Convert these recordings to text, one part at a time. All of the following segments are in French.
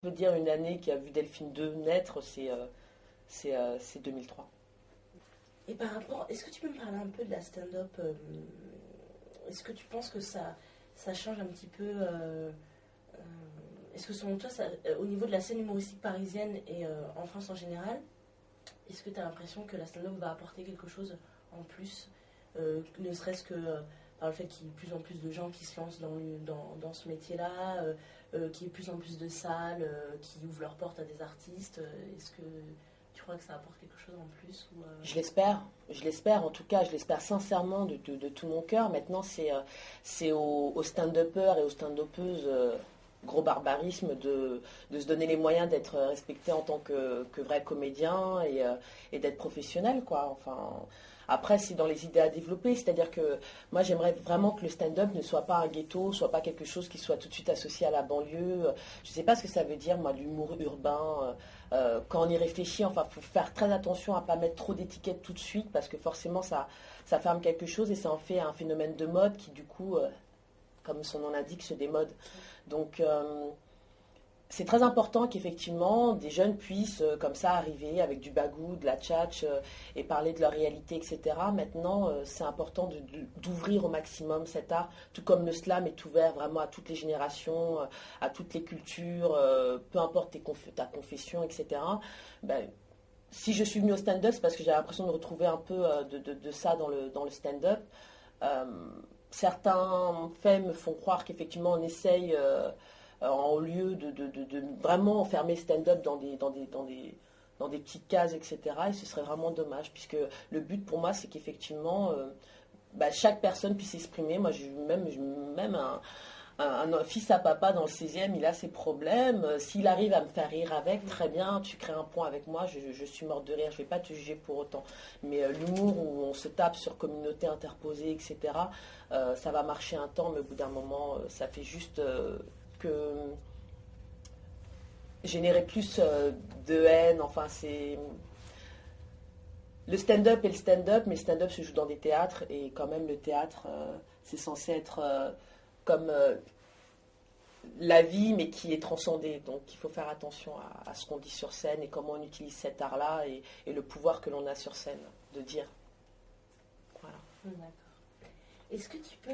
Je veux dire, une année qui a vu Delphine 2 naître, c'est 2003. Et par rapport, est-ce que tu peux me parler un peu de la stand-up est-ce que tu penses que ça change un petit peu est-ce que selon toi, au niveau de la scène humoristique parisienne et en France en général, est-ce que tu as l'impression que la stand-up va apporter quelque chose en plus, ne serait-ce que par le fait qu'il y ait de plus en plus de gens qui se lancent dans ce métier-là, qu'il y ait de plus en plus de salles qui ouvrent leurs portes à des artistes. Est-ce que tu crois que ça apporte quelque chose en plus ou, Je l'espère en tout cas, je l'espère sincèrement de tout mon cœur. Maintenant, c'est aux stand-uppers et aux stand-uppeuses, gros barbarisme, de se donner les moyens d'être respecté en tant que vrai comédien et d'être professionnel, quoi. Enfin, après, c'est dans les idées à développer, c'est-à-dire que moi, j'aimerais vraiment que le stand-up ne soit pas un ghetto, soit pas quelque chose qui soit tout de suite associé à la banlieue. Je ne sais pas ce que ça veut dire, moi, l'humour urbain. Quand on y réfléchit, enfin, il faut faire très attention à ne pas mettre trop d'étiquettes tout de suite, parce que forcément, ça ferme quelque chose et ça en fait un phénomène de mode qui, du coup, comme son nom l'indique, se démode. Donc, c'est très important qu'effectivement des jeunes puissent comme ça arriver avec du bagou, de la tchatch et parler de leur réalité, etc. Maintenant, c'est important d'ouvrir au maximum cet art, tout comme le slam est ouvert vraiment à toutes les générations, à toutes les cultures, peu importe ta confession, etc. Ben, si je suis venue au stand-up, c'est parce que j'ai l'impression de retrouver un peu de ça dans le stand-up. Euh, Certains faits me font croire qu'effectivement on essaye au lieu de vraiment enfermer le stand-up dans des petites cases, etc. Et ce serait vraiment dommage, puisque le but pour moi, c'est qu'effectivement, chaque personne puisse s'exprimer. Moi, même un fils à papa dans le 16e, il a ses problèmes. S'il arrive à me faire rire avec, très bien, tu crées un point avec moi, je suis morte de rire, je ne vais pas te juger pour autant. Mais l'humour où on se tape sur communauté interposée, etc., ça va marcher un temps, mais au bout d'un moment, ça fait juste que générer plus de haine. Enfin, c'est le stand-up et le stand-up, mais le stand-up se joue dans des théâtres et quand même le théâtre, c'est censé être comme la vie, mais qui est transcendée. Donc, il faut faire attention à ce qu'on dit sur scène et comment on utilise cet art-là et le pouvoir que l'on a sur scène de dire. Voilà. D'accord. Est-ce que tu peux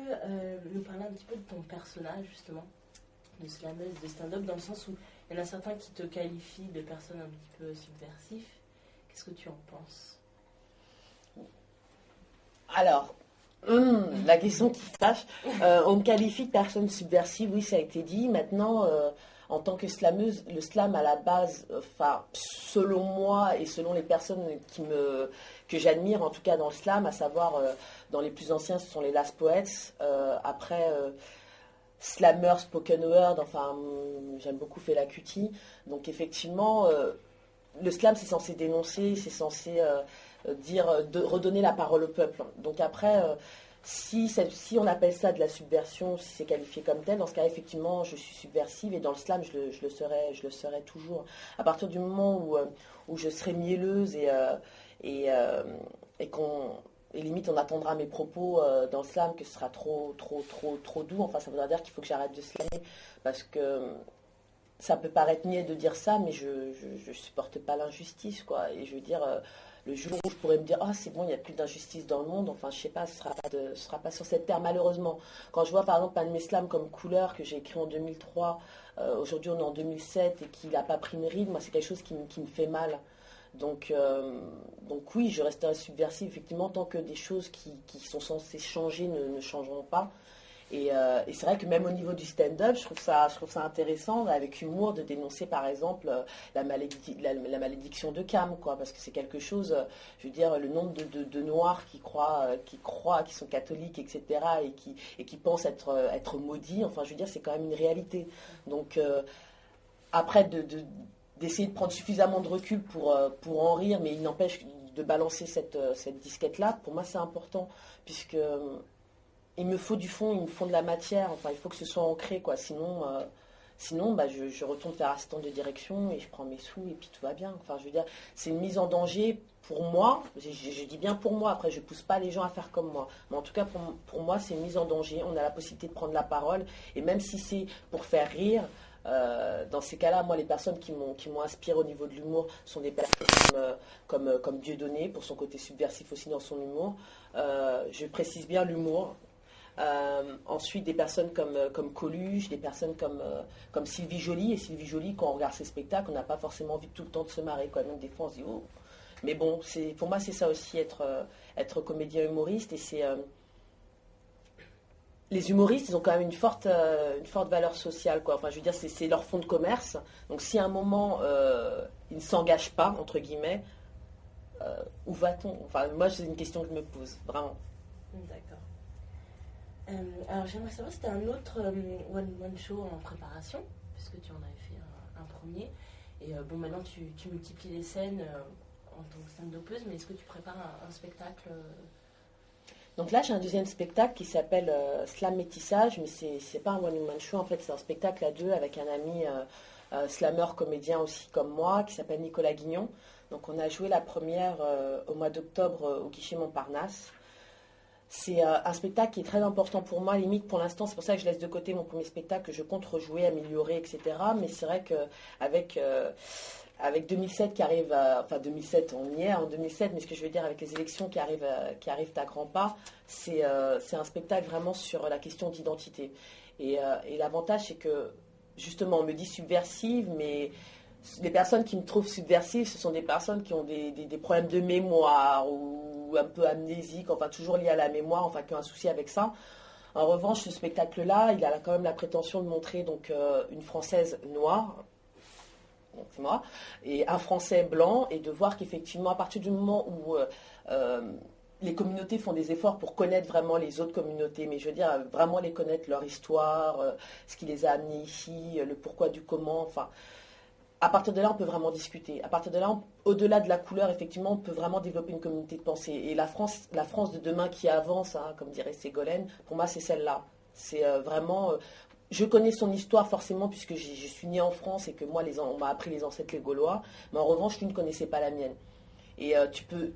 nous parler un petit peu de ton personnage, justement, de slameuse, de stand-up, dans le sens où il y en a certains qui te qualifient de personne un petit peu subversif. Qu'est-ce que tu en penses? Alors, la question qui fâche, on me qualifie de personne subversive, oui, ça a été dit. Maintenant, en tant que slameuse, le slam à la base, enfin, selon moi et selon les personnes que j'admire, en tout cas dans le slam, à savoir dans les plus anciens, ce sont les Last Poets. Après, slammer, spoken word, enfin, j'aime beaucoup Fela Kuti. Donc effectivement, le slam, c'est censé dénoncer, c'est censé dire, redonner la parole au peuple. Donc après, si on appelle ça de la subversion, si c'est qualifié comme tel, dans ce cas, effectivement, je suis subversive et dans le slam, je le serai toujours. À partir du moment où je serai mielleuse et, euh, et qu'on et limite on attendra mes propos dans le slam que ce sera trop trop trop trop doux. Enfin, ça voudra dire qu'il faut que j'arrête de slammer parce que ça peut paraître niais de dire ça, mais je supporte pas l'injustice, quoi. Et je veux dire, le jour où je pourrais me dire, ah, c'est bon, il n'y a plus d'injustice dans le monde, enfin, je sais pas, ce sera pas sur cette terre, malheureusement. Quand je vois, par exemple, un de mes slams comme Couleur, que j'ai écrit en 2003, aujourd'hui on est en 2007, et qu'il n'a pas pris une ride, moi, c'est quelque chose qui me fait mal. Donc oui, je resterai subversive, effectivement, tant que des choses qui sont censées changer ne changeront pas. Et c'est vrai que même au niveau du stand-up, je trouve ça intéressant avec humour de dénoncer par exemple la malédiction de Cam, quoi, parce que c'est quelque chose, je veux dire, le nombre de Noirs qui croient, qui sont catholiques, etc., et qui pensent être maudits, enfin je veux dire, c'est quand même une réalité. Donc après, d'essayer de prendre suffisamment de recul pour en rire, mais il n'empêche de balancer cette disquette-là, pour moi c'est important, puisque il me faut du fond, il me faut de la matière, enfin il faut que ce soit ancré, quoi, sinon je retourne faire assistant de direction et je prends mes sous et puis tout va bien. Enfin je veux dire, c'est une mise en danger pour moi, je dis bien pour moi, après je pousse pas les gens à faire comme moi, mais en tout cas pour moi c'est une mise en danger, on a la possibilité de prendre la parole et même si c'est pour faire rire, Dans ces cas-là, moi, les personnes qui m'ont inspiré au niveau de l'humour sont des personnes comme Dieudonné, pour son côté subversif aussi dans son humour. Je précise bien l'humour. Ensuite, des personnes comme Coluche, des personnes comme Sylvie Joly. Et Sylvie Joly, quand on regarde ses spectacles, on n'a pas forcément envie tout le temps de se marrer, quoi. Même des fois, on se dit, oh. Mais bon, pour moi, c'est ça aussi, être comédien humoriste. Et les humoristes, ils ont quand même une forte valeur sociale, quoi. Enfin, je veux dire, c'est leur fonds de commerce. Donc, si à un moment, ils ne s'engagent pas, entre guillemets, où va-t-on? Enfin, moi, c'est une question que je me pose, vraiment. D'accord. Alors, j'aimerais savoir si c'était un autre one show en préparation, puisque tu en avais fait un premier. Et bon, maintenant, tu multiplies les scènes en tant que stand-upeuse, mais est-ce que tu prépares un spectacle Donc là, j'ai un deuxième spectacle qui s'appelle Slam Métissage, mais c'est pas un one-woman show, en fait, c'est un spectacle à deux avec un ami slammer comédien aussi comme moi, qui s'appelle Nicolas Guignon. Donc on a joué la première au mois d'octobre au Guichet Montparnasse. C'est un spectacle qui est très important pour moi, limite pour l'instant, c'est pour ça que je laisse de côté mon premier spectacle, que je compte rejouer, améliorer, etc. Mais c'est vrai qu'avec avec 2007 qui arrive, enfin 2007, on y est en 2007, mais ce que je veux dire avec les élections qui arrivent à grands pas, c'est un spectacle vraiment sur la question d'identité. Et l'avantage, c'est que justement, on me dit subversive, mais les personnes qui me trouvent subversive, ce sont des personnes qui ont des problèmes de mémoire ou un peu amnésiques, enfin toujours liés à la mémoire, enfin qui ont un souci avec ça. En revanche, ce spectacle-là, il a quand même la prétention de montrer donc une Française noire, donc c'est moi, et un Français blanc, et de voir qu'effectivement, à partir du moment où les communautés font des efforts pour connaître vraiment les autres communautés, mais je veux dire, vraiment les connaître, leur histoire, ce qui les a amenés ici, le pourquoi du comment, enfin, à partir de là, on peut vraiment discuter. À partir de là, au-delà de la couleur, effectivement, on peut vraiment développer une communauté de pensée. Et la France de demain qui avance, hein, comme dirait Ségolène, pour moi, c'est celle-là. C'est vraiment... je connais son histoire forcément puisque je suis née en France et que moi, on m'a appris les ancêtres les Gaulois. Mais en revanche, lui ne connaissait pas la mienne. Et tu peux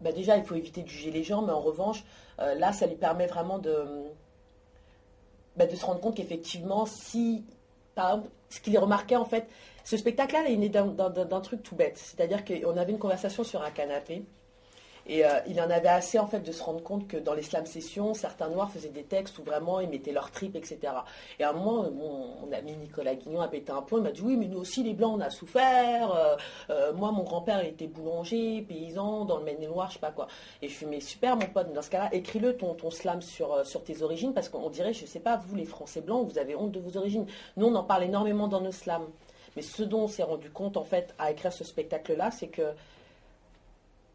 bah déjà, il faut éviter de juger les gens, mais en revanche, là, ça lui permet vraiment de se rendre compte qu'effectivement, si, par exemple, ce qu'il remarquait en fait, ce spectacle-là, il est né d'un truc tout bête. C'est-à-dire qu'on avait une conversation sur un canapé. Et il en avait assez en fait de se rendre compte que dans les slam sessions, certains noirs faisaient des textes où vraiment ils mettaient leur tripes, etc. Et à un moment, mon ami Nicolas Guignon a pété un plomb, il m'a dit oui, mais nous aussi les blancs on a souffert. Moi mon grand-père il était boulanger, paysan dans le Maine-et-Loire, je sais pas quoi. Et je lui ai dit mais super mon pote, dans ce cas-là, écris-le ton slam sur tes origines parce qu'on dirait, je sais pas, vous les Français blancs, vous avez honte de vos origines. Nous on en parle énormément dans nos slams. Mais ce dont on s'est rendu compte en fait à écrire ce spectacle-là, c'est que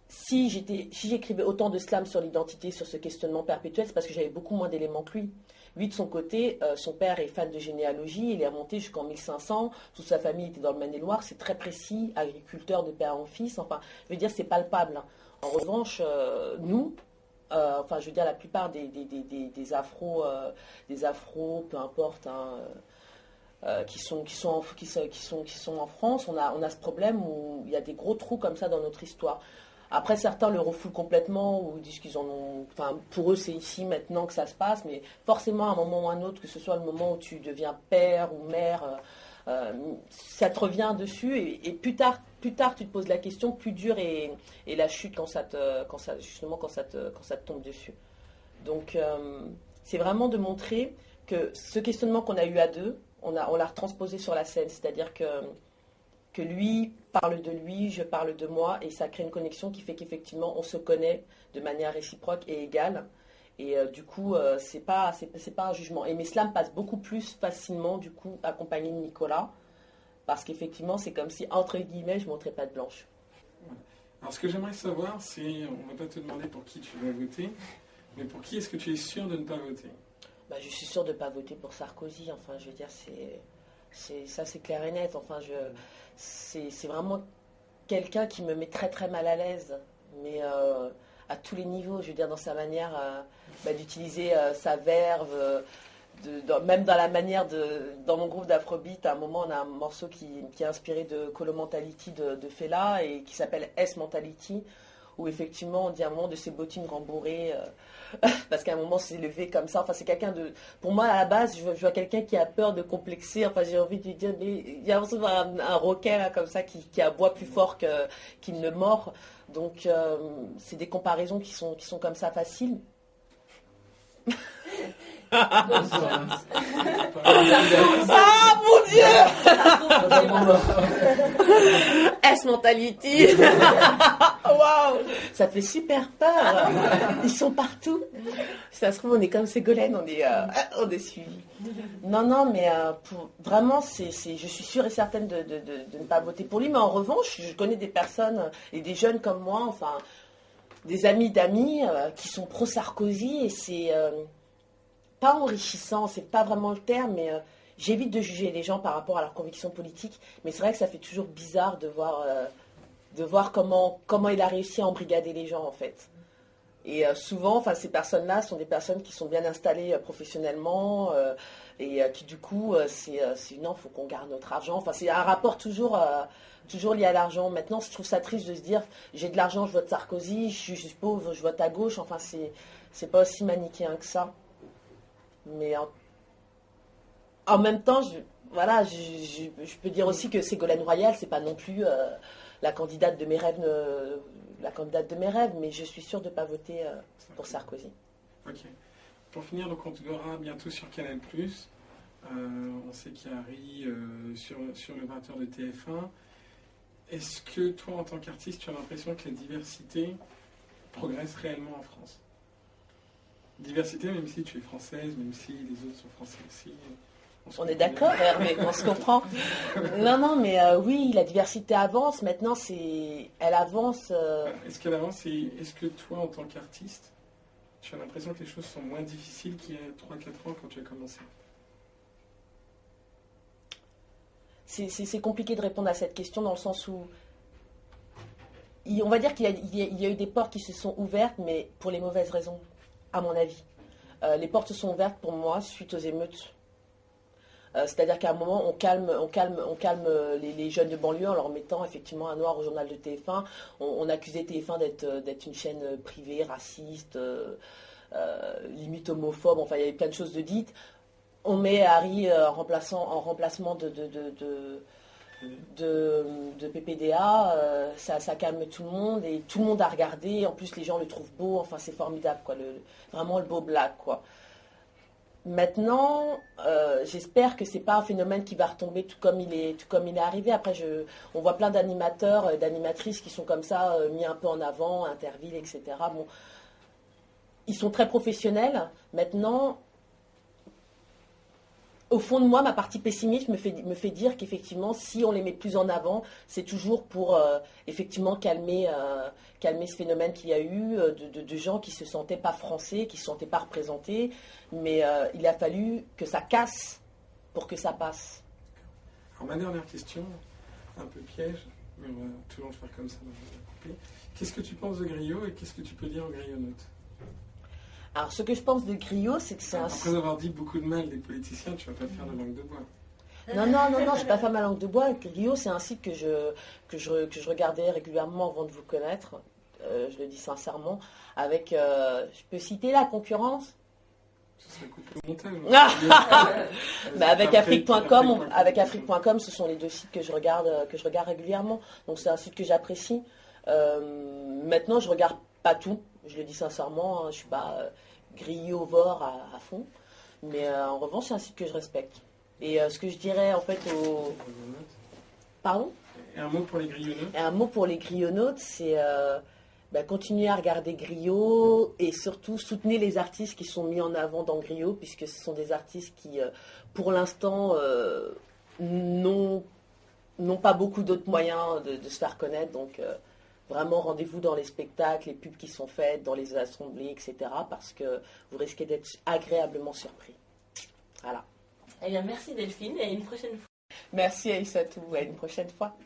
si j'écrivais autant de slams sur l'identité, sur ce questionnement perpétuel, c'est parce que j'avais beaucoup moins d'éléments que lui. Lui, de son côté, son père est fan de généalogie, il est remonté jusqu'en 1500, toute sa famille était dans le Maine-et-Loire, c'est très précis, agriculteur de père en fils, enfin, je veux dire, c'est palpable. Hein. En revanche, nous, enfin, je veux dire, la plupart des afros, peu importe, hein, qui sont en France, on a ce problème où il y a des gros trous comme ça dans notre histoire. Après, certains le refoulent complètement ou disent qu'ils en ont. Enfin, pour eux, c'est ici, maintenant que ça se passe, mais forcément, à un moment ou à un autre, que ce soit le moment où tu deviens père ou mère, ça te revient dessus et plus tard, tu te poses la question, plus dure est la chute quand ça te tombe dessus. Donc, c'est vraiment de montrer que ce questionnement qu'on a eu à deux, on l'a retransposé sur la scène, c'est-à-dire que lui parle de lui, je parle de moi, et ça crée une connexion qui fait qu'effectivement on se connaît de manière réciproque et égale. Et du coup, c'est pas un jugement. Et mes slams passent beaucoup plus facilement, du coup, accompagné de Nicolas, parce qu'effectivement, c'est comme si, entre guillemets, je montrais pas de blanche. Alors, ce que j'aimerais savoir, c'est, on va pas te demander pour qui tu vas voter, mais pour qui est-ce que tu es sûr de ne pas voter? Bah, je suis sûre de ne pas voter pour Sarkozy. Enfin, je veux dire, ça, c'est clair et net. Enfin, c'est vraiment quelqu'un qui me met très très mal à l'aise, mais à tous les niveaux. Je veux dire, dans sa manière d'utiliser sa verve, même dans la manière dans mon groupe d'Afrobeat, à un moment, on a un morceau qui est inspiré de Colo Mentality de Fela et qui s'appelle S Mentality, où effectivement on dit à un moment de ses bottines rembourrées, parce qu'à un moment c'est levé comme ça. Enfin, c'est quelqu'un de. Pour moi, à la base, je vois quelqu'un qui a peur de complexer. Enfin, j'ai envie de lui dire, mais il y a souvent un roquet là, comme ça qui aboie plus fort qu'il ne mord. Donc, c'est des comparaisons qui sont comme ça faciles. Ah mon Dieu! S-mentality! Waouh! Ça fait super peur! Ils sont partout! Si ça se trouve, on est comme Ségolène, on est suivis. Non, mais vraiment, je suis sûre et certaine de ne pas voter pour lui, mais en revanche, je connais des personnes et des jeunes comme moi, enfin, des amis d'amis qui sont pro-Sarkozy et c'est. Pas enrichissant, c'est pas vraiment le terme, mais j'évite de juger les gens par rapport à leurs convictions politiques. Mais c'est vrai que ça fait toujours bizarre de voir comment il a réussi à embrigader les gens, en fait. Et souvent, enfin, ces personnes-là sont des personnes qui sont bien installées professionnellement et qui, du coup, c'est non, il faut qu'on garde notre argent. Enfin, c'est un rapport toujours lié à l'argent. Maintenant, je trouve ça triste de se dire, j'ai de l'argent, je vote Sarkozy, je suis pauvre, je vote à gauche. Enfin, c'est pas aussi manichéen que ça. Mais en même temps, je peux dire aussi que Ségolène Royal, c'est pas non plus la candidate de mes rêves, mais je suis sûre de ne pas voter pour Sarkozy. Ok. Pour finir, donc on te verra bientôt sur Canal+. On sait qu'il y a Harry sur le 20h de TF1. Est-ce que toi, en tant qu'artiste, tu as l'impression que la diversité progresse réellement en France? Diversité, même si tu es française, même si les autres sont français aussi. On est d'accord, Hervé, on se comprend. Non, mais oui, la diversité avance. Maintenant, elle avance. Est-ce qu'elle avance et est-ce que toi, en tant qu'artiste, tu as l'impression que les choses sont moins difficiles qu'il y a 3-4 ans quand tu as commencé? C'est compliqué de répondre à cette question dans le sens où on va dire qu'il y a eu des portes qui se sont ouvertes, mais pour les mauvaises raisons. À mon avis. Les portes se sont ouvertes pour moi suite aux émeutes. C'est-à-dire qu'à un moment, on calme les jeunes de banlieue en leur mettant effectivement un noir au journal de TF1. On accusait TF1 d'être une chaîne privée, raciste, limite homophobe. Enfin, il y avait plein de choses de dites. On met Harry en remplacement de PPDA, ça calme tout le monde et tout le monde a regardé. En plus, les gens le trouvent beau. Enfin, c'est formidable, quoi. Vraiment le beau black, quoi. Maintenant, j'espère que c'est pas un phénomène qui va retomber tout comme il est arrivé. Après, on voit plein d'animateurs, d'animatrices qui sont comme ça, mis un peu en avant, Interville, etc. Bon, ils sont très professionnels. Maintenant, au fond de moi, ma partie pessimiste me fait dire qu'effectivement, si on les met plus en avant, c'est toujours pour effectivement calmer ce phénomène qu'il y a eu de gens qui se sentaient pas français, qui se sentaient pas représentés. Mais il a fallu que ça casse pour que ça passe. Alors ma dernière question, un peu piège, mais on va toujours le faire comme ça. Qu'est-ce que tu penses de Griot et qu'est-ce que tu peux dire aux grionautes? Alors, ce que je pense de Griot, c'est que c'est Après avoir dit beaucoup de mal des politiciens, tu vas pas te faire de langue de bois. Non, je ne vais pas faire ma langue de bois. Griot, c'est un site que je regardais régulièrement avant de vous connaître. Je le dis sincèrement. Avec, je peux citer la concurrence. Ce serait coupé au montage. Mais avec Afrique.com, ce sont les deux sites que je regarde régulièrement. Donc, c'est un site que j'apprécie. Maintenant, je regarde pas tout. Je le dis sincèrement, je ne suis pas griovore à fond. Mais en revanche, c'est un site que je respecte. Et ce que je dirais en fait Pardon? Et un mot pour les grionautes? Et un mot pour les grionautes, c'est continuer à regarder Griot et surtout soutenir les artistes qui sont mis en avant dans Griot, puisque ce sont des artistes qui, pour l'instant, n'ont pas beaucoup d'autres moyens de se faire connaître. Donc, vraiment, rendez-vous dans les spectacles, les pubs qui sont faites, dans les assemblées, etc. Parce que vous risquez d'être agréablement surpris. Voilà. Eh bien, merci Delphine et à une prochaine fois. Merci Aïssatou, à une prochaine fois.